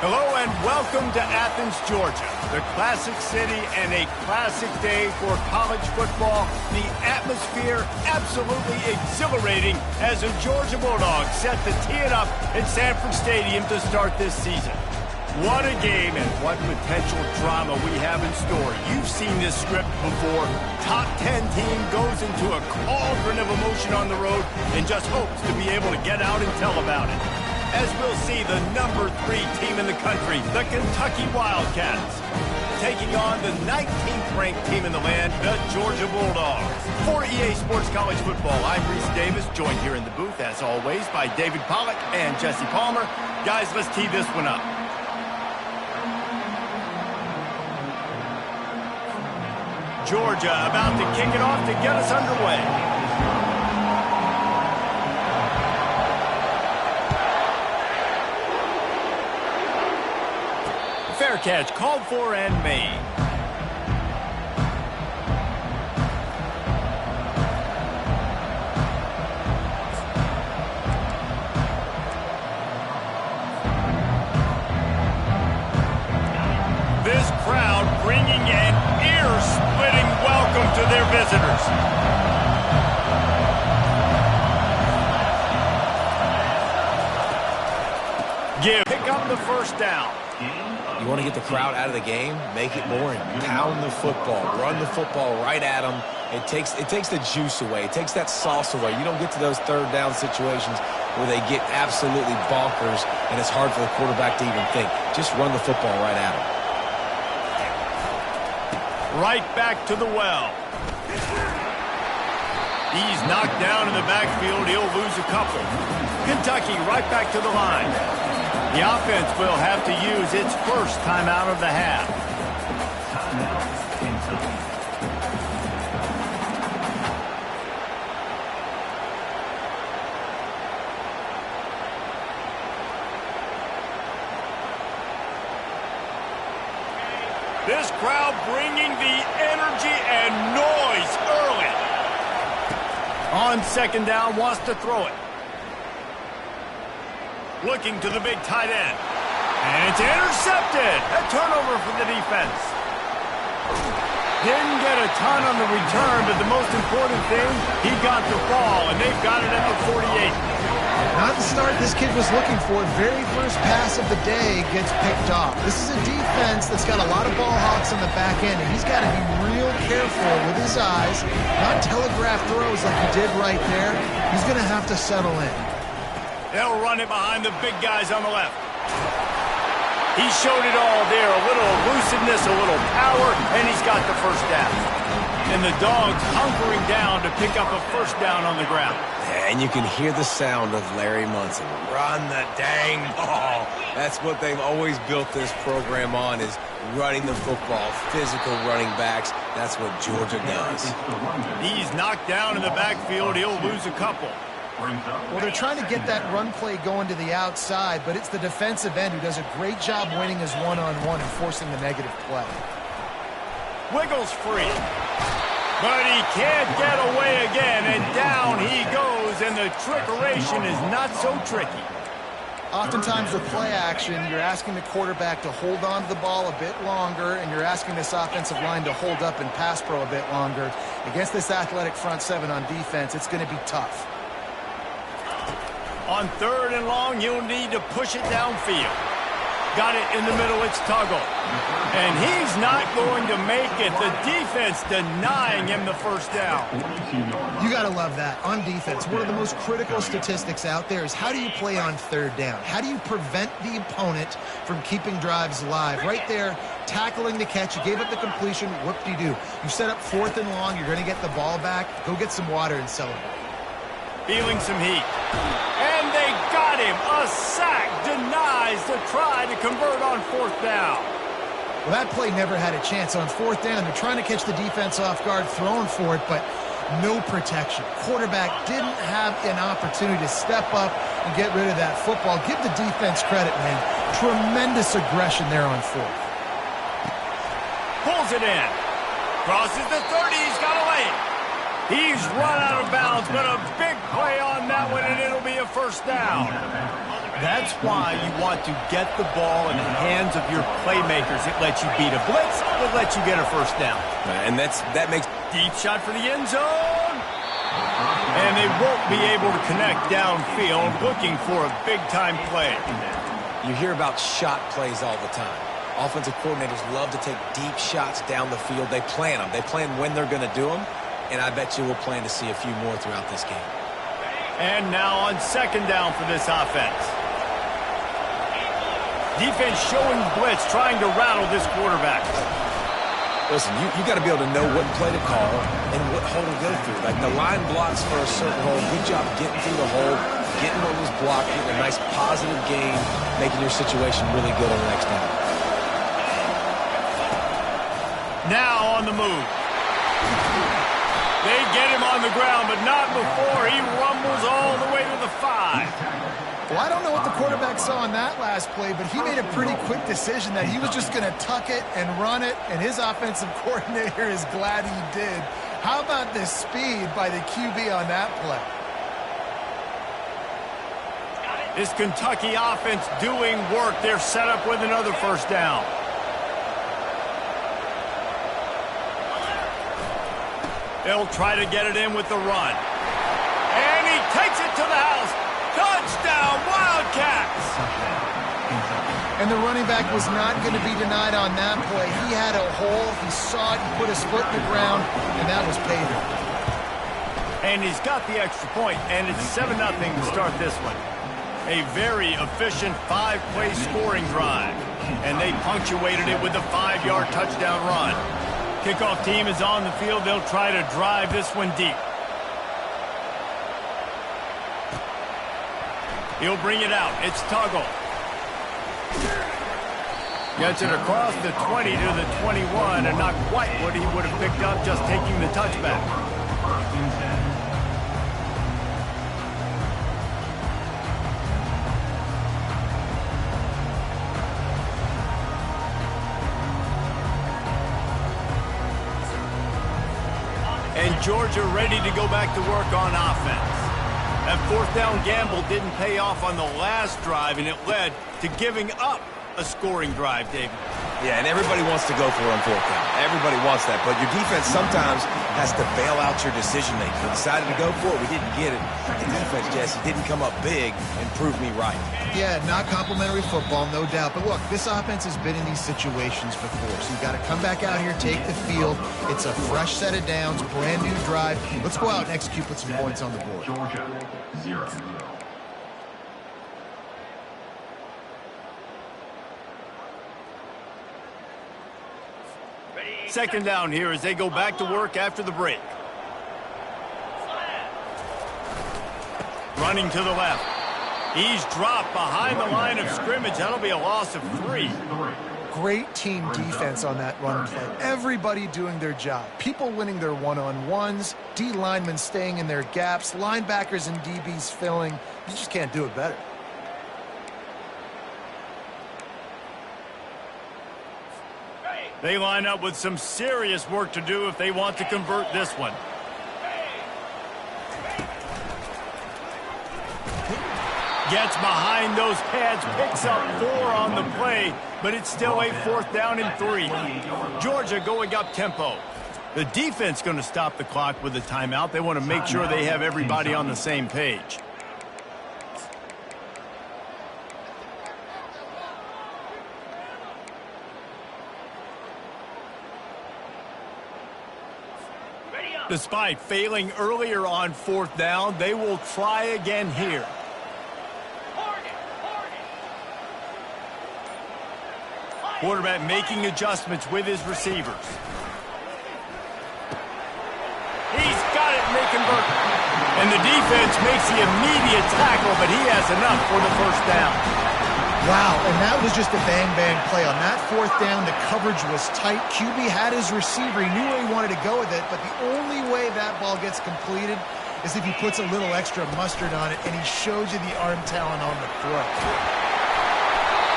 Hello and welcome to Athens, Georgia, the classic city and a classic day for college football. The atmosphere absolutely exhilarating as the Georgia Bulldogs set to tee it up at Sanford Stadium to start this season. What a game and what potential drama we have in store. You've seen this script before. Top 10 team goes into a cauldron of emotion on the road and just hopes to be able to get out and tell about it. As we'll see the number 3 team in the country, the Kentucky Wildcats, taking on the 19th ranked team in the land, the Georgia Bulldogs. For EA Sports College Football, I'm Reese Davis, joined here in the booth, as always, by David Pollack and Jesse Palmer. Guys, let's tee this one up. Georgia about to kick it off to get us underway. Fair catch called for and made. This crowd bringing an ear-splitting welcome to their visitors. Pick up the first down. You want to get the crowd out of the game, make it boring. Pound the football, run the football right at them. It takes the juice away. It takes that sauce away. You don't get to those third down situations where they get absolutely bonkers and it's hard for the quarterback to even think. Just run the football right at them. Right back to the well. He's knocked down in the backfield. He'll lose a couple. Kentucky right back to the line. The offense will have to use its first timeout of the half. This crowd bringing the energy and noise early. On second down, wants to throw it. Looking to the big tight end. And it's intercepted. A turnover for the defense. Didn't get a ton on the return, but the most important thing, he got the ball, and they've got it at the 48. Not the start this kid was looking for. Very first pass of the day gets picked off. This is a defense that's got a lot of ball hawks on the back end, and he's got to be real careful with his eyes, not telegraph throws like he did right there. He's going to have to settle in. They'll run it behind the big guys on the left. He showed it all there. A little elusiveness, a little power, and he's got the first down. And the Dogs hunkering down to pick up a first down on the ground. And you can hear the sound of Larry Munson. Run the dang ball. That's what they've always built this program on, is running the football, physical running backs. That's what Georgia does. He's knocked down in the backfield. He'll lose a couple. Well, they're trying to get that run play going to the outside, but it's the defensive end who does a great job winning his one-on-one and forcing the negative play. Wiggles free. But he can't get away again, and down he goes, and the trickeration is not so tricky. Oftentimes with play action, you're asking the quarterback to hold on to the ball a bit longer, and you're asking this offensive line to hold up and pass pro a bit longer. Against this athletic front seven on defense, it's going to be tough. On third and long, you'll need to push it downfield. Got it in the middle, it's Tuggle. And he's not going to make it. The defense denying him the first down. You got to love that. On defense, one of the most critical statistics out there is how do you play on third down? How do you prevent the opponent from keeping drives alive? Right there, tackling the catch. You gave up the completion. Whoop-de-doo. You set up fourth and long. You're going to get the ball back. Go get some water and celebrate. Feeling some heat. And they got him. A sack denies the try to convert on fourth down. Well, that play never had a chance. On fourth down, they're trying to catch the defense off guard, throwing for it, but no protection. Quarterback didn't have an opportunity to step up and get rid of that football. Give the defense credit, man. Tremendous aggression there on fourth. Pulls it in. Crosses the 30. He's got a lane. He's run out of bounds, but a big play on that one, and it'll be a first down. That's why you want to get the ball in the hands of your playmakers. It lets you beat a blitz. It lets you get a first down. And that makes deep shot for the end zone. And they won't be able to connect downfield, looking for a big-time play. You hear about shot plays all the time. Offensive coordinators love to take deep shots down the field. They plan them. They plan when they're going to do them. And I bet you we'll plan to see a few more throughout this game. And now on second down for this offense. Defense showing blitz, trying to rattle this quarterback. Listen, you got to be able to know what play to call and what hole to go through. Like the line blocks for a certain hole. Good job getting through the hole, getting what was blocked, getting a nice positive gain, making your situation really good on the next down. Now on the move. They get him on the ground, but not before he rumbles all the way to the 5. Well, I don't know what the quarterback saw on that last play, but he made a pretty quick decision that he was just going to tuck it and run it, and his offensive coordinator is glad he did. How about the speed by the QB on that play? This Kentucky offense doing work. They're set up with another first down. They'll try to get it in with the run. And he takes it to the house. Touchdown, Wildcats! And the running back was not going to be denied on that play. He had a hole. He saw it. He put his foot in the ground, and that was payback. And he's got the extra point, and it's 7-0 to start this one. A very efficient 5-play scoring drive. And they punctuated it with a 5-yard touchdown run. Kickoff team is on the field. They'll try to drive this one deep. He'll bring it out. It's Tuggle. Gets it across the 20 to the 21, and not quite what he would have picked up just taking the touchback. And Georgia ready to go back to work on offense. That fourth down gamble didn't pay off on the last drive, and it led to giving up a scoring drive, David. Yeah, and everybody wants to go for it on fourth down. Everybody wants that, but your defense sometimes has to bail out your decision-making. We decided to go for it. We didn't get it. The defense, Jesse, didn't come up big and prove me right. Yeah, not complimentary football, no doubt. But look, this offense has been in these situations before, so you've got to come back out here, take the field. It's a fresh set of downs, brand new drive. Let's go out and execute, put some points on the board. Georgia, 0. Second down here as they go back to work after the break. Running to the left. He's dropped behind the line of scrimmage. That'll be a loss of 3. Great team defense on that run play. Everybody doing their job. People winning their one-on-ones, D linemen staying in their gaps, linebackers and DBs filling. You just can't do it better. They line up with some serious work to do if they want to convert this one. Gets behind those pads, picks up 4 on the play, but it's still a fourth down and 3. Georgia going up tempo. The defense going to stop the clock with a timeout. They want to make sure they have everybody on the same page. Despite failing earlier on fourth down, they will try again here. Quarterback making adjustments with his receivers. He's got it, and they convert. And the defense makes the immediate tackle, but he has enough for the first down. Wow, and that was just a bang-bang play. On that fourth down, the coverage was tight. QB had his receiver. He knew where he wanted to go with it, but the only way that ball gets completed is if he puts a little extra mustard on it, and he showed you the arm talent on the throw.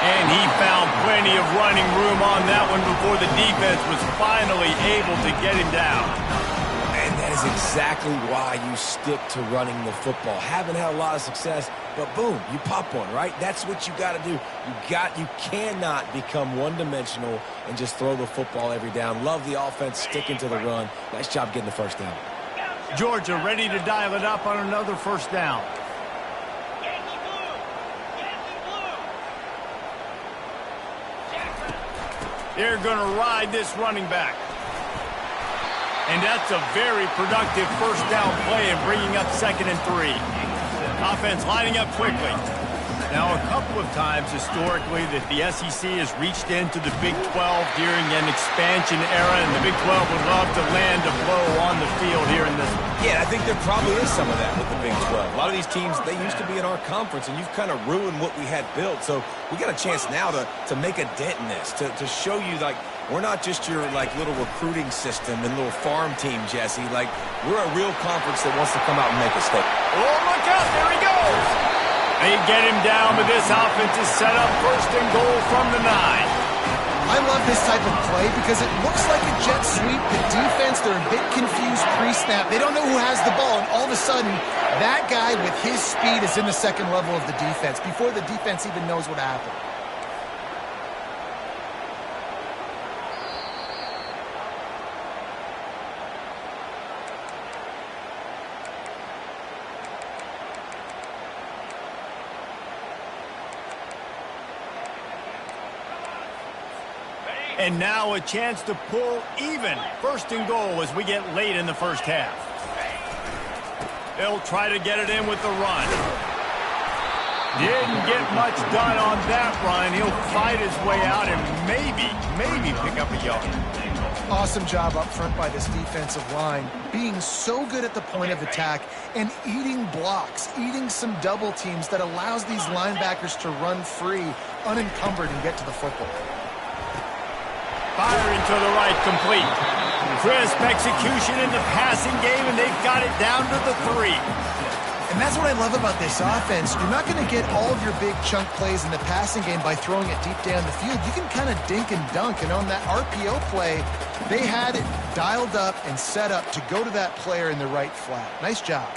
And he found plenty of running room on that one before the defense was finally able to get him down. And that is exactly why you stick to running the football. Haven't had a lot of success, but boom, you pop one, right? That's what you got to do. You cannot become one-dimensional and just throw the football every down. Love the offense sticking to the run. Nice job getting the first down. Georgia ready to dial it up on another first down. They're going to ride this running back. And that's a very productive first down play and bringing up 2nd and 3. Offense lining up quickly. Now, a couple of times historically that the SEC has reached into the Big 12 during an expansion era, and the Big 12 would love to land a blow on the field here in this one. Yeah, I think there probably is some of that with the Big 12. A lot of these teams, they used to be in our conference, and you've kind of ruined what we had built. So we got a chance now to make a dent in this, to show you, like, we're not just your, like, little recruiting system and little farm team, Jesse. Like, we're a real conference that wants to come out and make a statement. Oh, look out. There he goes. They get him down, but this offense is set up 1st and goal from the 9. I love this type of play because it looks like a jet sweep. The defense, they're a bit confused pre-snap. They don't know who has the ball, and all of a sudden, that guy with his speed is in the 2nd level of the defense before the defense even knows what happened. And now a chance to pull even 1st and goal as we get late in the first half. They'll try to get it in with the run. Didn't get much done on that run. He'll fight his way out and maybe pick up a yard. Awesome job up front by this defensive line, being so good at the point of attack and eating blocks, eating some double teams that allows these linebackers to run free, unencumbered, and get to the football. Firing to the right, complete. Crisp execution in the passing game, and they've got it down to the 3. And that's what I love about this offense. You're not going to get all of your big chunk plays in the passing game by throwing it deep down the field. You can kind of dink and dunk, and on that RPO play, they had it dialed up and set up to go to that player in the right flat. Nice job.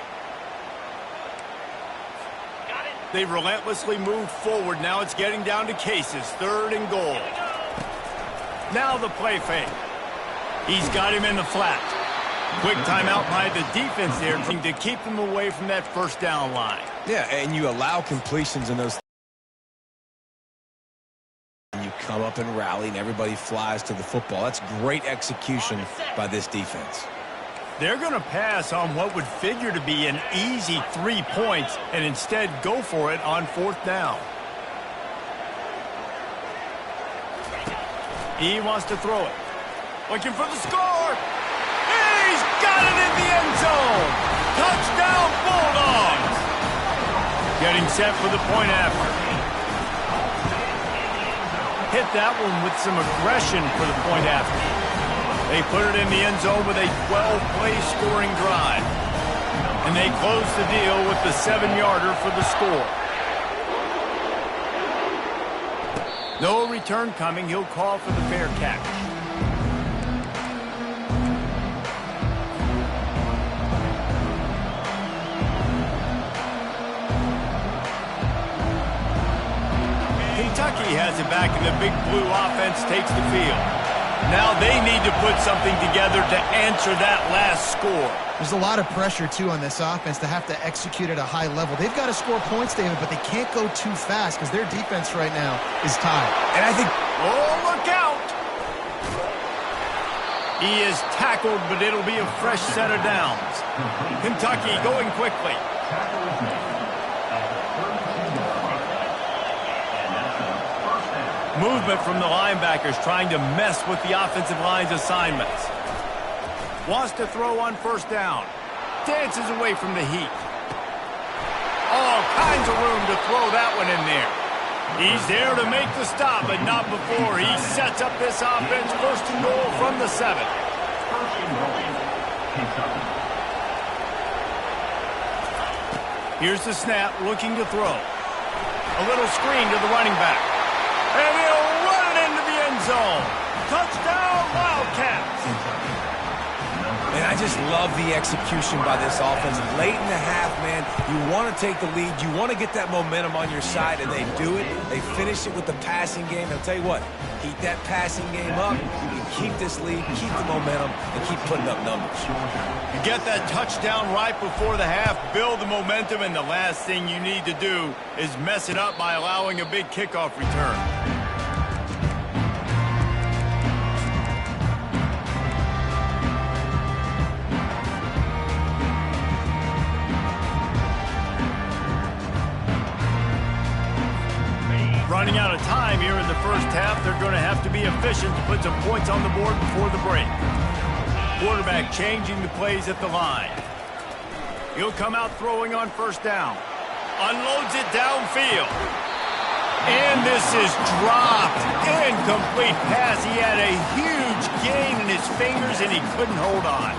They relentlessly move forward. Now it's getting down to Cases, 3rd and goal. Now the play fake. He's got him in the flat. Quick timeout by the defense there to keep him away from that first down line. Yeah, and you allow completions in those. You come up and rally, and everybody flies to the football. That's great execution by this defense. They're going to pass on what would figure to be an easy 3 points and instead go for it on 4th down. He wants to throw it. Looking for the score. He's got it in the end zone. Touchdown, Bulldogs. Getting set for the point after. Hit that one with some aggression for the point after. They put it in the end zone with a 12-play scoring drive. And they close the deal with the 7-yarder for the score. No return coming. He'll call for the fair catch. Kentucky has it back, and the Big Blue offense takes the field. Now they need to put something together to answer that last score. There's a lot of pressure, too, on this offense to have to execute at a high level. They've got to score points, David, but they can't go too fast because their defense right now is tied. And I think... Oh, look out! He is tackled, but it'll be a fresh set of downs. Kentucky going quickly. Movement from the linebackers trying to mess with the offensive line's assignments. Wants to throw on 1st down. Dances away from the heat. All kinds of room to throw that one in there. He's there to make the stop, but not before he sets up this offense 1st and goal from the 7. Here's the snap, looking to throw. A little screen to the running back. And he'll run it into the end zone. Touchdown, Wildcats. And I just love the execution by this offense. Late in the half, man, you want to take the lead. You want to get that momentum on your side, and they do it. They finish it with the passing game. I'll tell you what, keep that passing game up. You can keep this lead, keep the momentum, and keep putting up numbers. You get that touchdown right before the half, build the momentum, and the last thing you need to do is mess it up by allowing a big kickoff return. Running out of time here in the first half, they're going to have to be efficient to put some points on the board before the break. Quarterback changing the plays at the line. He'll come out throwing on first down. Unloads it downfield. And this is dropped. Incomplete pass. He had a huge gain in his fingers, and he couldn't hold on.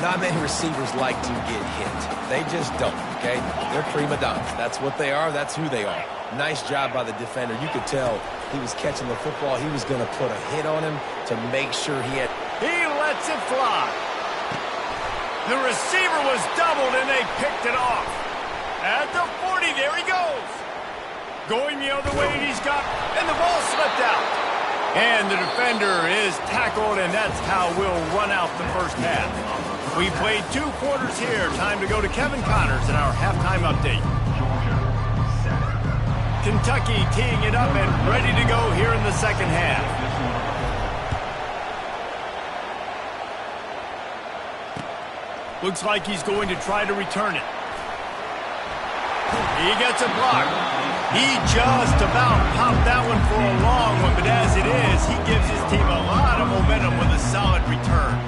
Not many receivers like to get hit. They just don't, okay? They're prima donnas. That's what they are. That's who they are. Nice job by the defender. You could tell he was catching the football. He was going to put a hit on him to make sure he had... He lets it fly. The receiver was doubled, and they picked it off. At the 40, there he goes. Going the other way, and he's got... And the ball slipped out. And the defender is tackled, and that's how we'll run out the first half. We played 2 quarters here. Time to go to Kevin Connors in our halftime update. Kentucky teeing it up and ready to go here in the second half. Looks like he's going to try to return it. He gets a block. He just about popped that one for a long one, but as it is, he gives his team a lot of momentum with a solid return.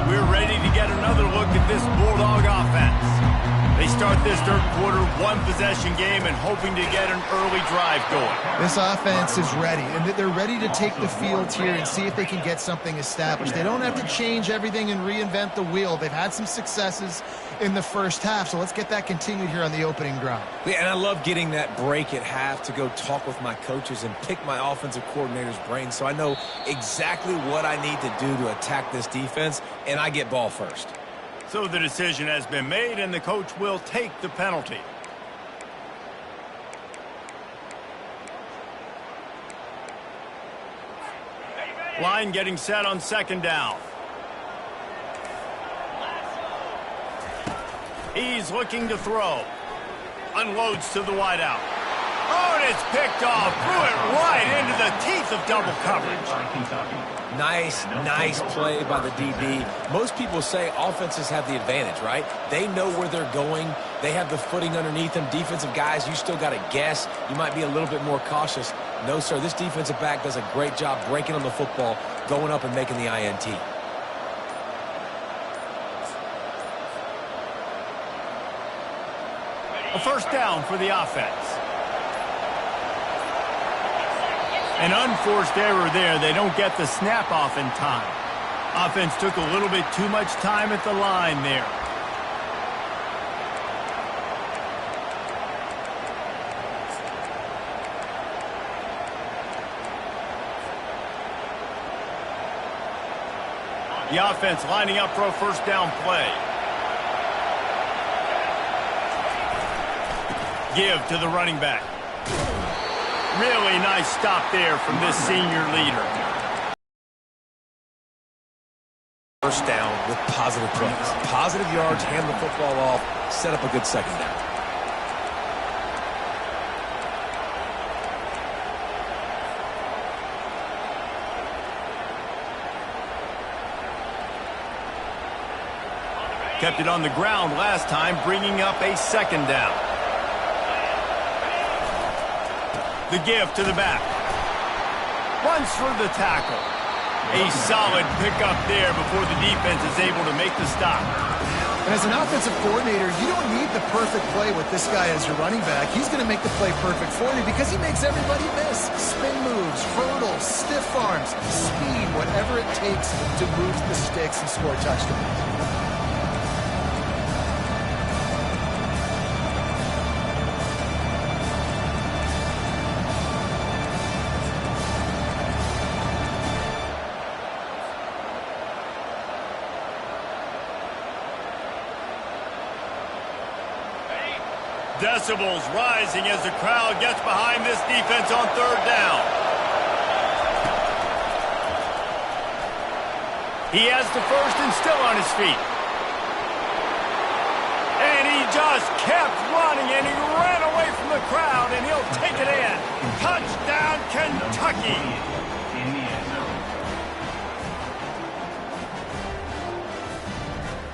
We're ready to get another look at this Bulldog offense. They start this third quarter, 1-possession game, and hoping to get an early drive going. This offense is ready, and they're ready to take the field here and see if they can get something established. They don't have to change everything and reinvent the wheel. They've had some successes in the first half, so let's get that continued here on the opening drive. Yeah, and I love getting that break at half to go talk with my coaches and pick my offensive coordinator's brain so I know exactly what I need to do to attack this defense, and I get ball first. So the decision has been made, and the coach will take the penalty. Line getting set on second down. He's looking to throw. Unloads to the wideout. Oh, and it's picked off. Threw it right into the teeth of double coverage. Nice play by the DB. Most people say offenses have the advantage, right? They know where they're going. They have the footing underneath them. Defensive guys, you still got to guess. You might be a little bit more cautious. No, sir, this defensive back does a great job breaking on the football, going up and making the INT. A first down for the offense. An unforced error there. They don't get the snap off in time. Offense took a little bit too much time at the line there. The offense lining up for a first down play. Give to the running back. Really nice stop there from this senior leader. First down with positive plays. Positive yards, hand the football off, set up a good second down. Kept it on the ground last time, bringing up a second down. The give to the back. Runs for the tackle. A solid pickup there before the defense is able to make the stop. And as an offensive coordinator, you don't need the perfect play with this guy as your running back. He's going to make the play perfect for you because he makes everybody miss. Spin moves, hurdles, stiff arms, speed, whatever it takes to move the sticks and score touchdowns. Decibels rising as the crowd gets behind this defense on third down. He has the first and still on his feet. And he just kept running, and he ran away from the crowd, and he'll take it in. Touchdown, Kentucky.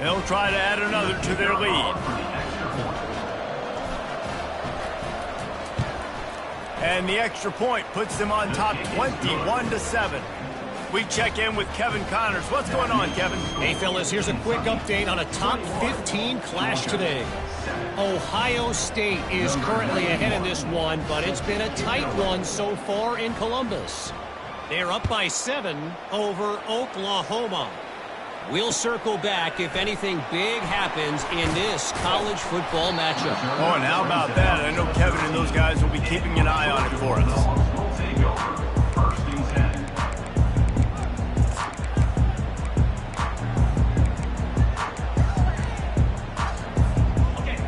They'll try to add another to their lead. And the extra point puts them on top 21-7. We check in with Kevin Connors. What's going on, Kevin? Hey, fellas, here's a quick update on a top 15 clash today. Ohio State is currently ahead in this one, but it's been a tight one so far in Columbus. They're up by 7 over Oklahoma. We'll circle back if anything big happens in this college football matchup. Oh, and how about that? I know Kevin and those guys will be keeping an eye on it for us.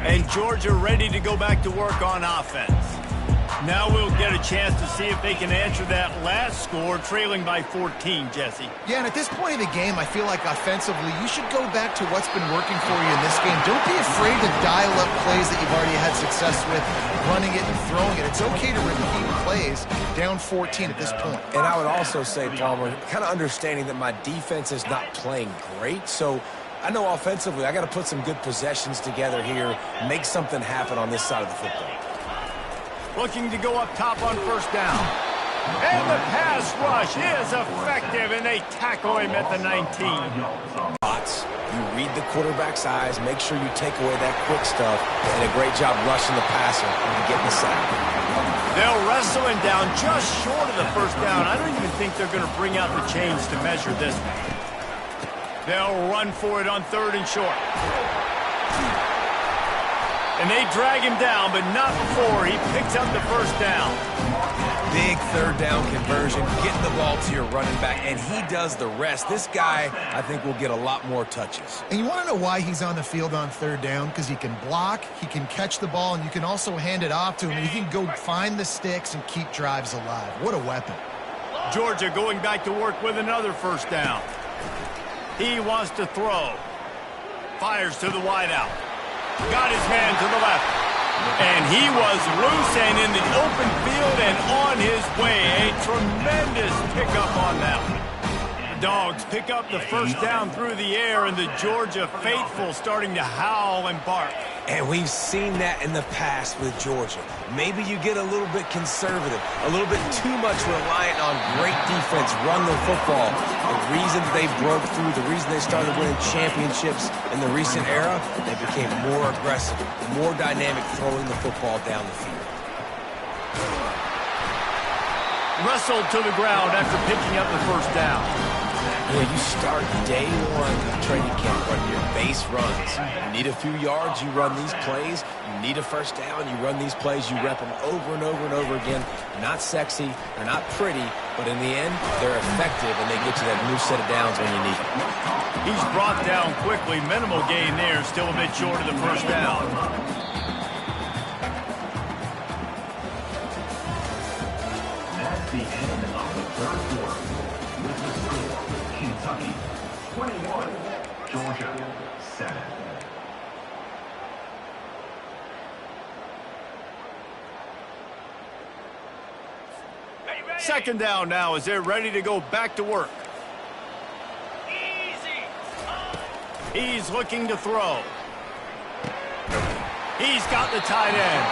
And Georgia ready to go back to work on offense. Now we'll get a chance to see if they can answer that last score, trailing by 14, Jesse. Yeah, and at this point of the game, I feel like offensively, you should go back to what's been working for you in this game. Don't be afraid to dial up plays that you've already had success with, running it and throwing it. It's okay to repeat plays down 14 at this point. And I would also say, Palmer, kind of understanding that my defense is not playing great, so I know offensively I got to put some good possessions together here, make something happen on this side of the football. Looking to go up top on first down. And the pass rush is effective, and they tackle him at the 19. You read the quarterback's eyes, make sure you take away that quick stuff, and a great job rushing the passer and getting the sack. They'll wrestle him down just short of the first down. I don't even think they're going to bring out the chains to measure this one. They'll run for it on third and short. And they drag him down, but not before he picks up the first down. Big third down conversion, getting the ball to your running back, and he does the rest. This guy, I think, will get a lot more touches. And you want to know why he's on the field on third down? Because he can block, he can catch the ball, and you can also hand it off to him. He can go find the sticks and keep drives alive. What a weapon. Georgia going back to work with another first down. He wants to throw. Fires to the wideout. Got his man to the left. And he was loose and in the open field and on his way. A tremendous pickup on that one. The Dogs pick up the first down through the air, and the Georgia faithful starting to howl and bark. And we've seen that in the past with Georgia. Maybe you get a little bit conservative, a little bit too much reliant on great defense, run the football. The reason they broke through, the reason they started winning championships in the recent era, they became more aggressive, more dynamic throwing the football down the field. Wrestled to the ground after picking up the first down. Yeah, you start day one of training camp running your base runs. You need a few yards, you run these plays. You need a first down, you run these plays. You rep them over and over and over again. Not sexy, they're not pretty, but in the end, they're effective, and they get you that new set of downs when you need it. He's brought down quickly. Minimal gain there, still a bit short of the first down. That's the end of the third quarter. With the score, Kentucky 21, Georgia 7. Second down now as they're ready to go back to work. He's looking to throw. He's got the tight end.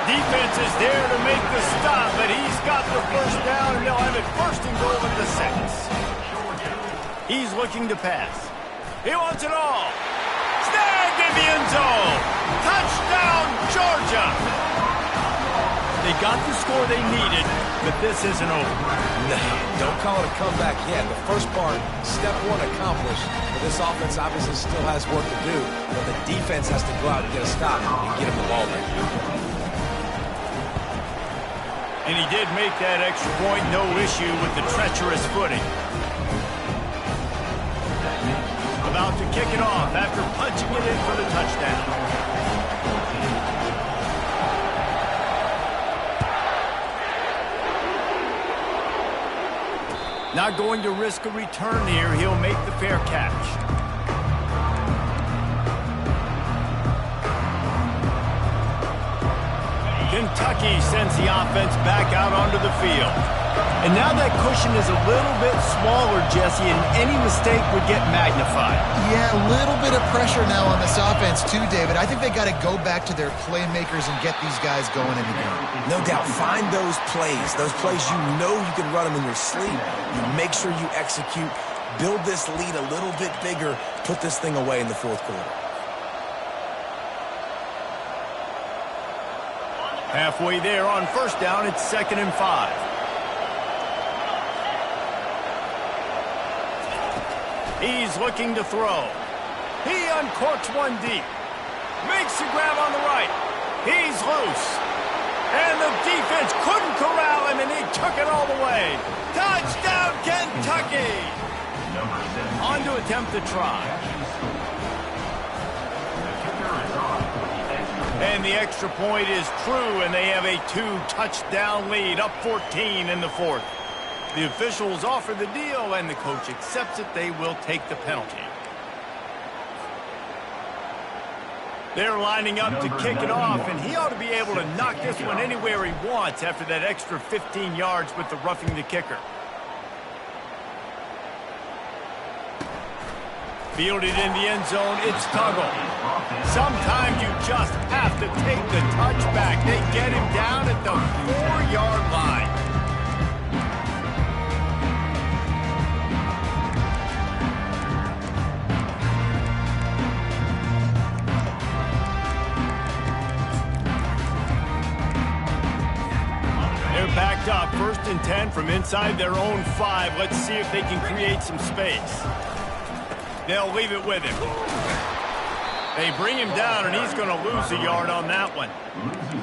Defense is there to make the stop, but he's got the first down, and they'll have it first and goal at the 6. He's looking to pass. He wants it all. Snagged in the end zone. Touchdown, Georgia. They got the score they needed, but this isn't over. No, don't call it a comeback yet. The first part, step one accomplished. But this offense obviously still has work to do, but the defense has to go out and get a stop and get him the ball right now. And he did make that extra point, no issue with the treacherous footing. About to kick it off after punching it in for the touchdown. Not going to risk a return here. He'll make the fair catch. Kentucky sends the offense back out onto the field. And now that cushion is a little bit smaller, Jesse, and any mistake would get magnified. Yeah, a little bit of pressure now on this offense too, David. I think they got to go back to their playmakers and get these guys going in the game. No doubt. Find those plays you know you can run them in your sleep. You make sure you execute. Build this lead a little bit bigger. Put this thing away in the fourth quarter. Halfway there on first down, it's 2nd and 5. He's looking to throw. He uncorks one deep. Makes the grab on the right. He's loose. And the defense couldn't corral him, and he took it all the way. Touchdown, Kentucky! On to attempt the try. And the extra point is true, and they have a 2-touchdown lead, up 14 in the fourth. The officials offer the deal, and the coach accepts it. They will take the penalty. They're lining up to kick it off, and he ought to be able to knock this one anywhere he wants after that extra 15 yards with the roughing the kicker. Fielded in the end zone, it's Tuggle. Sometimes you just have to take the touchback. They get him down at the 4-yard line. They're backed up, 1st and 10 from inside their own 5. Let's see if they can create some space. They'll leave it with him. They bring him down, and he's going to lose a yard on that one.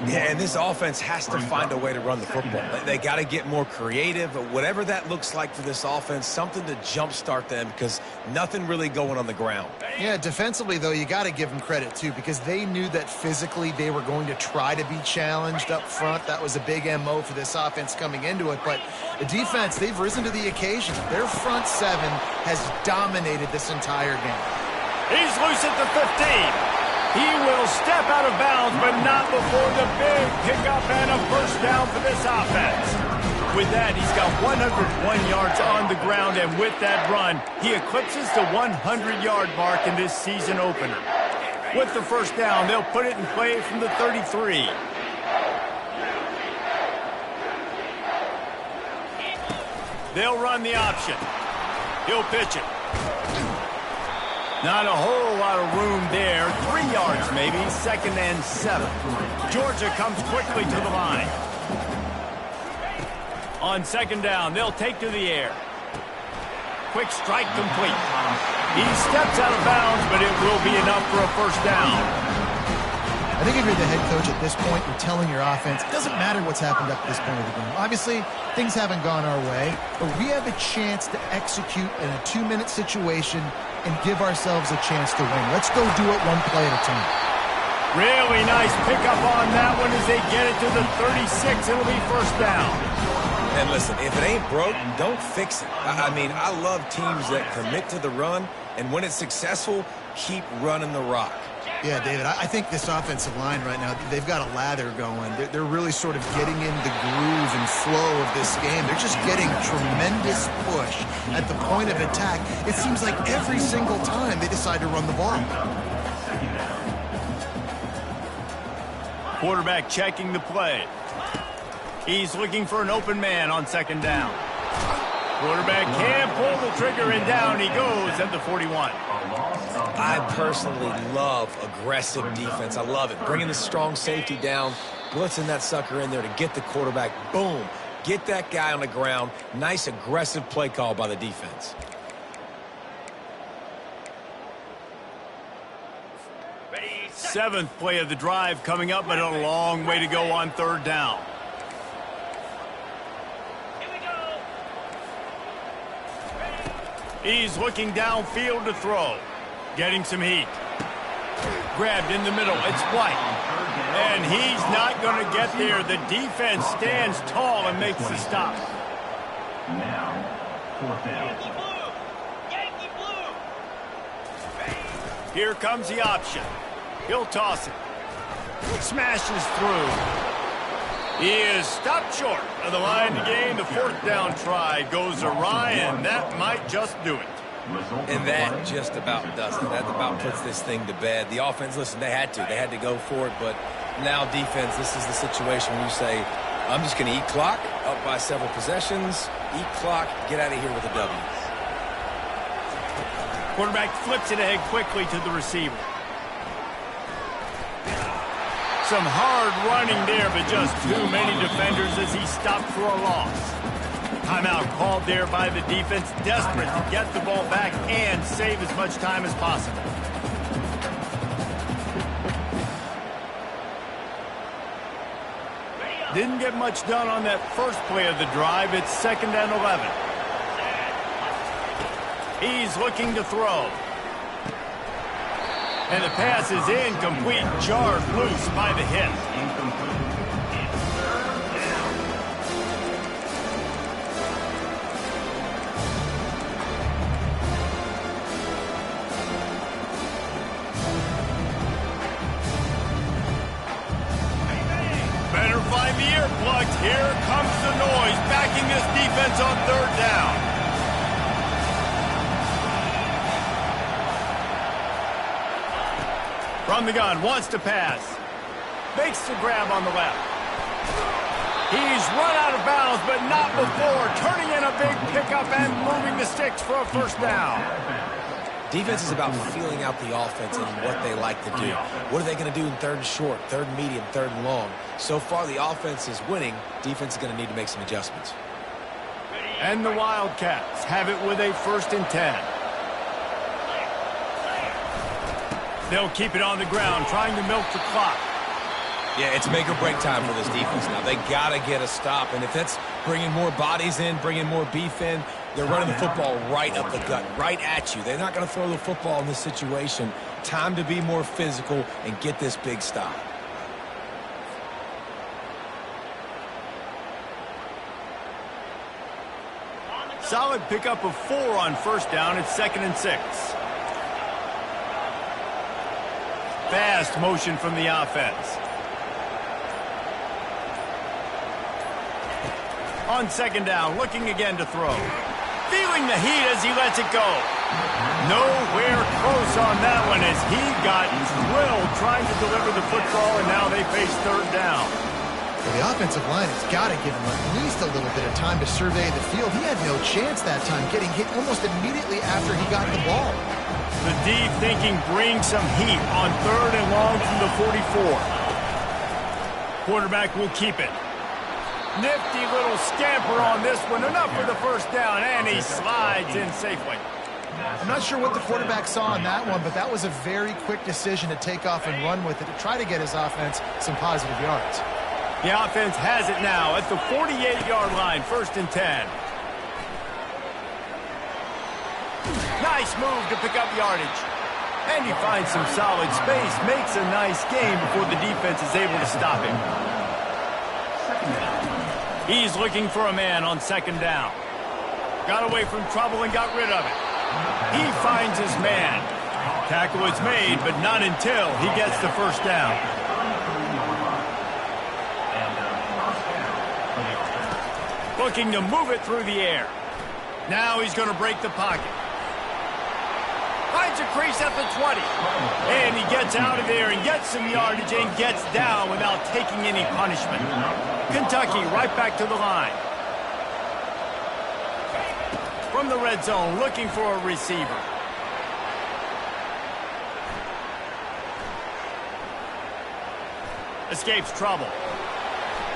Yeah, and this offense has to find a way to run the football. They got to get more creative, but whatever that looks like for this offense, something to jumpstart them because nothing really going on the ground. Yeah, defensively, though, you got to give them credit, too, because they knew that physically they were going to try to be challenged up front. That was a big MO for this offense coming into it. But the defense, they've risen to the occasion. Their front 7 has dominated this entire game. He's loose at the 15. He will step out of bounds, but not before the big pickup and a first down for this offense. With that, he's got 101 yards on the ground, and with that run, he eclipses the 100-yard mark in this season opener. With the first down, they'll put it in play from the 33. They'll run the option. He'll pitch it. Not a whole lot of room there. 3 yards maybe, 2nd and 7. Georgia comes quickly to the line. On 2nd down, they'll take to the air. Quick strike complete. He steps out of bounds, but it will be enough for a first down. I think if you're the head coach at this point, you're telling your offense, it doesn't matter what's happened up to this point of the game. Obviously, things haven't gone our way, but we have a chance to execute in a 2-minute situation and give ourselves a chance to win. Let's go do it one play at a time. Really nice pickup on that one as they get it to the 36. It'll be first down. And listen, if it ain't broke, don't fix it. I mean, I love teams that commit to the run, and when it's successful, keep running the rock. Yeah, David, I think this offensive line right now, they've got a lather going. They're really sort of getting in the groove and flow of this game. They're just getting tremendous push at the point of attack. It seems like every single time they decide to run the ball. Quarterback checking the play. He's looking for an open man on 2nd down. Quarterback can't pull the trigger, and down he goes at the 41. I personally love aggressive defense. I love it. Bringing the strong safety down, blitzing that sucker in there to get the quarterback. Boom. Get that guy on the ground. Nice aggressive play call by the defense. Seventh play of the drive coming up, but a long way to go on 3rd down. He's looking downfield to throw. Getting some heat. Grabbed in the middle. It's White. And he's not going to get there. The defense stands tall and makes the stop. Now, Fourth down. Here comes the option. He'll toss it. Smashes through. He is stopped short of the line to gain. The fourth down try goes awry, and that might just do it. And that just about does it. That about puts this thing to bed. The offense, listen, they had to go for it, but now defense, this is the situation where you say, I'm just going to eat clock, up by several possessions, eat clock, get out of here with a W. Quarterback flips it ahead quickly to the receiver. Some hard running there, but just too many defenders as he stopped for a loss. Timeout called there by the defense, desperate to get the ball back and save as much time as possible. Didn't get much done on that first play of the drive. It's 2nd and 11. He's looking to throw. And the pass is incomplete, jarred loose by the hit. Better find the earplugs. Here comes the noise, backing this defense on 3rd down. From the gun, wants to pass. Makes the grab on the left. He's run out of bounds, but not before. Turning in a big pickup and moving the sticks for a 1st down. Defense is about feeling out the offense and what they like to do. What are they going to do in 3rd and short, 3rd and medium, 3rd and long? So far, the offense is winning. Defense is going to need to make some adjustments. And the Wildcats have it with a 1st and 10. They'll keep it on the ground, trying to milk the clock. Yeah, it's make or break time for this defense now. They got to get a stop, and if that's bringing more bodies in, bringing more beef in, they're running the football right up the gut, right at you. They're not going to throw the football in this situation. Time to be more physical and get this big stop. Solid pickup of 4 on 1st down. It's 2nd and 6. Fast motion from the offense. On 2nd down, looking again to throw. Feeling the heat as he lets it go. Nowhere close on that one as he got thrilled trying to deliver the football, and now they face 3rd down. Well, the offensive line has got to give him at least a little bit of time to survey the field. He had no chance that time, getting hit almost immediately after he got the ball. The D thinking bring some heat on 3rd and long from the 44. Quarterback will keep it. Nifty little scamper on this one. Enough for the 1st down, and he slides in safely. I'm not sure what the quarterback saw on that one, but that was a very quick decision to take off and run with it to try to get his offense some positive yards. The offense has it now at the 48-yard line, 1st and 10. Nice move to pick up yardage. And he finds some solid space, makes a nice game before the defense is able to stop him. He's looking for a man on 2nd down. Got away from trouble and got rid of it. He finds his man. Tackle is made, but not until he gets the 1st down. Looking to move it through the air. Now he's going to break the pocket. Finds a crease at the 20. And he gets out of there and gets some yardage and gets down without taking any punishment. Kentucky right back to the line. From the red zone, looking for a receiver. Escapes trouble.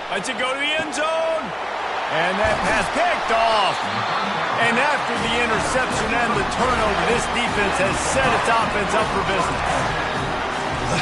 Lets it go to the end zone. And that pass picked off. And after the interception and the turnover, this defense has set its offense up for business.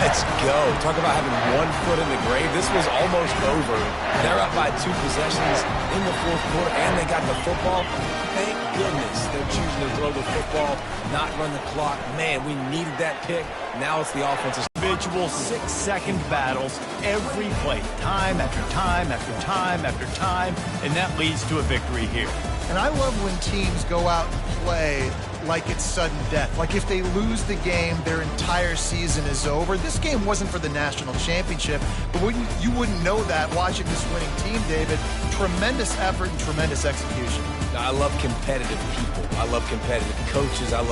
Let's go. Talk about having 1 foot in the grave. This was almost over. They're up by 2 possessions in the 4th quarter, and they got the football. Thank goodness they're choosing to throw the football, not run the clock. Man, we needed that pick. Now it's the offensive. Individual 6-second battles every play, time after time after time after time, and that leads to a victory here. And I love when teams go out and play like it's sudden death. Like if they lose the game, their entire season is over. This game wasn't for the national championship, but you wouldn't know that watching this winning team, David. Tremendous effort and tremendous execution. I love competitive people. I love competitive coaches. I love